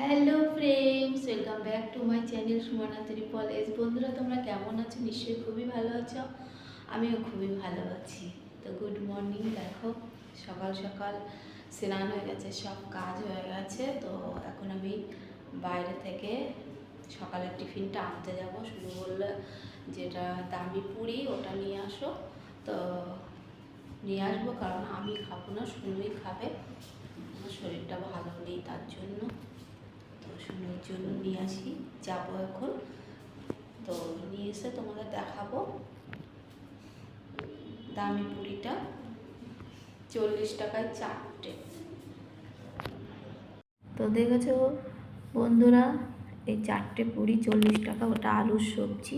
Hello friends, welcome back to my channel Sumana ত্রিপল। বন্ধুরা, তোমরা কেমন আছো? নিশ্চয়ই খুবই ভালো আছো। আমিও খুবই ভালো আছি। তো গুড মর্নিং। দেখো, সকাল সকাল স্নান হয়ে গেছে, সব কাজ হয়ে গেছে। তো এখন আমি বাইরে থেকে সকালের টিফিনটা আনতে যাব। শুধু বললে যেটা দামি পুরি ওটা নিয়ে আসো, তো নিয়ে আসবো, কারণ আমি খাবো না, শুনুই খাবে। আমার শরীরটা ভালো নেই, তার জন্য। তো শুনুর জন্য নিয়ে আসি, যাবো এখন। তো নিয়ে এসে তোমাদের দেখাবো। দামি পুরিটা 40 টাকায় 4টে। তো দেখেছো বন্ধুরা, এই 4টে পুরি 40 টাকা। ওটা আলুর সবজি,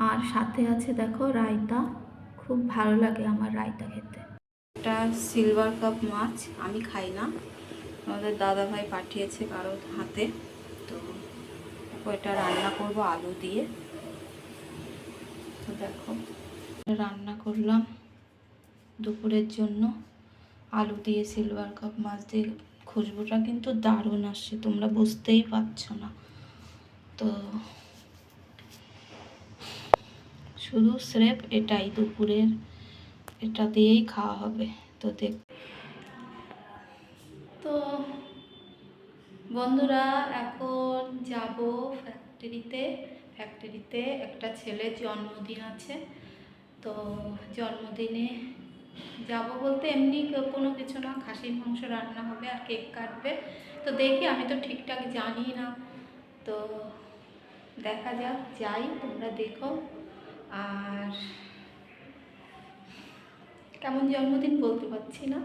আর সাথে আছে দেখো রায়তা। খুব ভালো লাগে আমার রায়তা খেতে। এটা সিলভার কাপ মাছ, আমি খাই না, আমাদের দাদা ভাই পাঠিয়েছে কারোর হাতে। তো ওইটা রান্না করব আলু দিয়ে। তো দেখো, রান্না করলাম দুপুরের জন্য আলু দিয়ে সিলভার কাপ মাছ দিয়ে। খুশবুটা কিন্তু দারুণ আসছে, তোমরা বুঝতেই পারছো না। তো শুধু স্রেফ এটাই দুপুরের, এটা দিয়েই খাওয়া হবে। তো তো বন্ধুরা, এখন যাব ফ্যাক্টরিতে একটা ছেলের জন্মদিন আছে। তো জন্মদিনে যাব বলতে এমনি কোনো কিছু না, খাসির মাংস রান্না হবে আর কেক কাটবে। তো দেখি, আমি তো ঠিকঠাক জানি না, তো দেখা যাক, যাই, তোমরা দেখো। আর কেমন জন্মদিন বলতে পারছি না,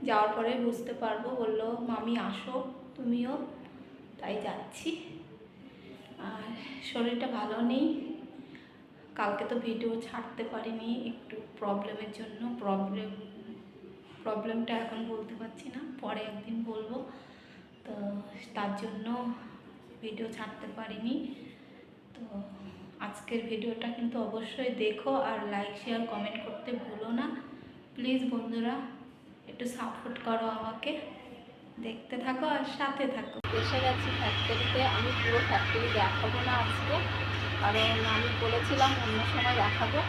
যাওয়ার পরে বুঝতে পারবো। বললো মামি আসো তুমিও, তাই যাচ্ছি। আর শরীরটা ভালো নেই, কালকে তো ভিডিও ছাড়তে পারিনি একটু প্রবলেমের জন্য। প্রবলেমটা এখন বলতে পারছি না, পরে একদিন বলবো। তো তার জন্য ভিডিও ছাড়তে পারিনি। তো আজকের ভিডিওটা কিন্তু অবশ্যই দেখো, আর লাইক শেয়ার কমেন্ট করতে ভুলো না প্লিজ। বন্ধুরা, একটু সাপোর্ট করো আমাকে, দেখতে থাকো আর সাথে থাকো। এসে গেছি ফ্যাক্টরিতে। আমি পুরো ফ্যাক্টরি দেখাবো না আজকে, কারণ আমি বলেছিলাম অন্য সময় দেখাবো।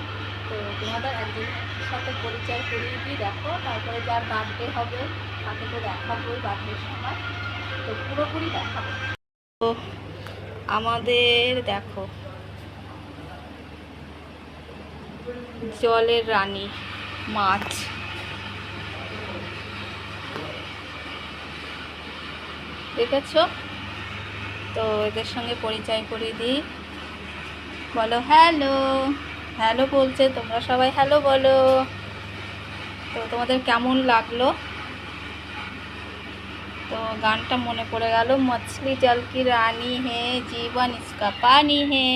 তো তোমাদের একজনের সাথে পরিচয় করিয়ে দিই, দেখো। তারপরে যার বার্থডে হবে তাকে তো দেখাবোই বার্থডের সময়, তো পুরোপুরি দেখাবো। তো আমাদের দেখো, জলের রানী মাছ, দেখেছো? তো এদের সঙ্গে পরিচয় করিয়ে দিই। বলো হ্যালো। হ্যালো বলছে, তোমরা সবাই হ্যালো বলো। তো তোমাদের কেমন লাগলো? তো গানটা মনে পড়ে গেল, মছলি জল কি রানী হে, জীবন ইসকা পানি হে,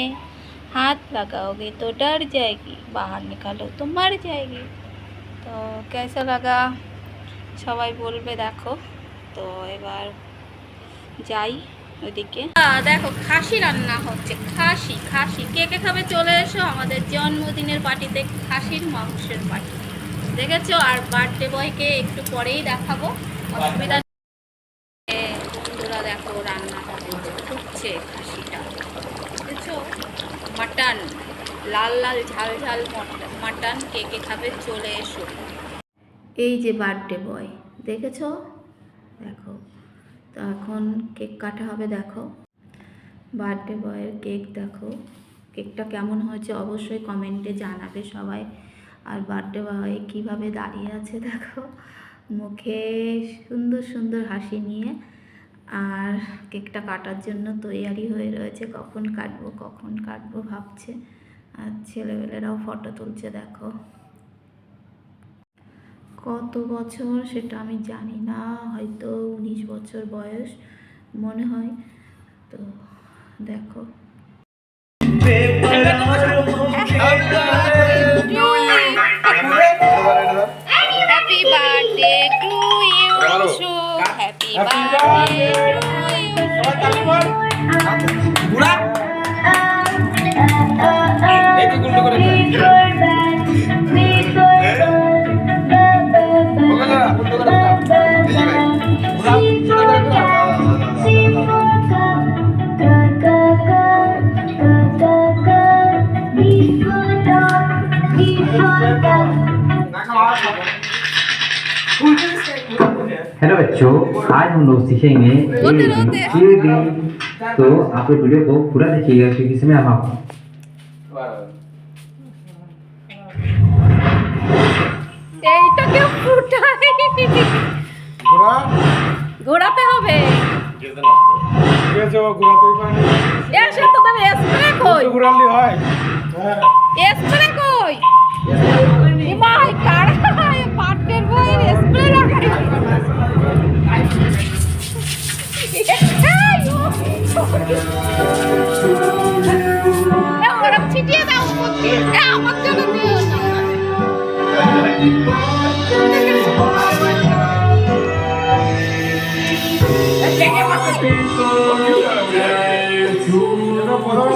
হাত লাগাओगे तो डर जाएगी, बाहर निकालो तो मर जाएगी। তো কেসা লাগা সবাই বলবে, দেখো। তো এবার যাই ওইদিকে। দেখো, খাসি রান্না হচ্ছে। খাসি খাসি কে কে খাবে চলে এসো আমাদের জন্মদিনের পার্টিতে, খাসির মাংসের পার্টি, দেখেছো? আর বার্থডে বয়কে একটু পরেই দেখাবো, অসুবিধা। বন্ধুরা দেখো, রান্না হচ্ছে খাসিটা, বুঝেছো? মাটন, লাল লাল ঝাল ঝাল মাটন। কে কে খাবে চলে এসো। এই যে বার্থডে বয়, দেখেছো? দেখো, তো এখন কেক কাটা হবে। দেখো বার্থডে বয়ের কেক, দেখো কেকটা কেমন হয়েছে অবশ্যই কমেন্টে জানাবে সবাই। আর বার্থডে বয় কীভাবে দাঁড়িয়ে আছে দেখো, মুখে সুন্দর সুন্দর হাসি নিয়ে, আর কেকটা কাটার জন্য তৈয়ারি হয়ে রয়েছে। কখন কাটবো ভাবছে। আর ছেলেবেলেরাও ফটো তুলছে। দেখো কত বছর সেটা আমি জানি না, হয়তো 19 বছর বয়স মনে হয়। তো দেখো, happy birthday to you, happy birthday hello बच्चों, आज हम लोग सीखेंगे तो आप लोग वीडियो को पूरा देखिएगा क्योंकि इसमें हम आपको এইটাকে ফুটাই ঘোরাতে হবে এসে তো তুমি স্প্রে কই স্প্রে কই ভাই কারা পাটের বইয়ের স্প্রে লাগাই ওরা ছিটিয়ে দাও আমার জন্য দিও না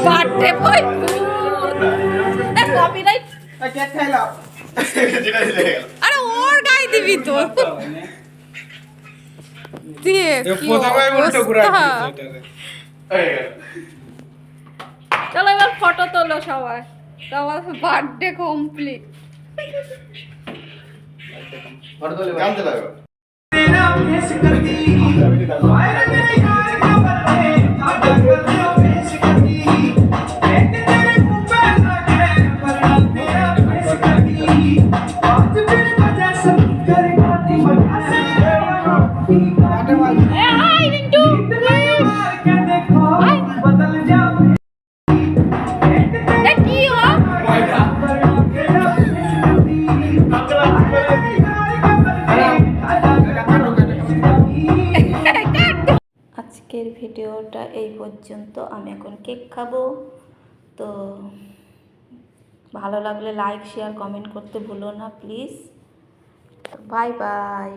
বাটে বই কপিরাইট আরে ওর গাই দিবি তো দিয়ে চলো এবার ফটো তোলো সবাই তোমার বার্থডে কমপ্লিট ফটো তোলে জানতে লাগবে আজকের ভিডিওটা এই পর্যন্ত। আমি এখন কেক খাবো, তো ভালো লাগলে লাইক শেয়ার কমেন্ট করতে ভুলো না প্লিজ। Bye bye.